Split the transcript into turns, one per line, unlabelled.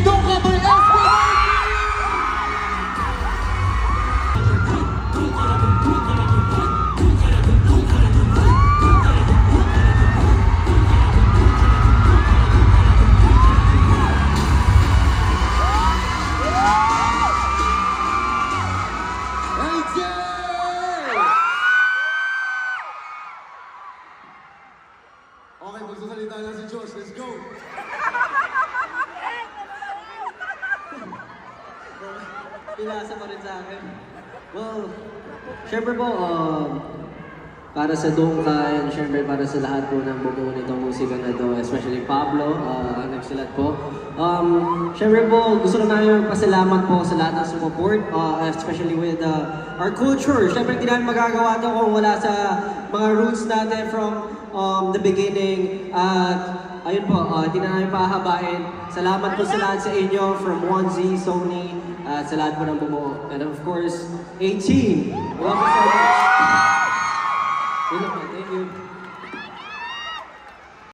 Doon ka by SB19! Okay, magsasalita na si Josh. Let's go!
Pinasa pa rin sa akin. Well, syempre po, para sa Dongka and syempre para sa lahat po ng bumuo nitong musika na to, especially Pablo, ang nagsulat po. Syempre po, gusto na namin magpasalamat po sa lahat ng support, especially with our culture. Syempre, hindi namin magagawa ito kung wala sa mga roots natin from the beginning. At ayun po, hindi na namin pahabain. Salamat po sa lahat sa inyo from 1Z, Sony, at sa lahat po ng bumuo. And of course, 18. Love you so much.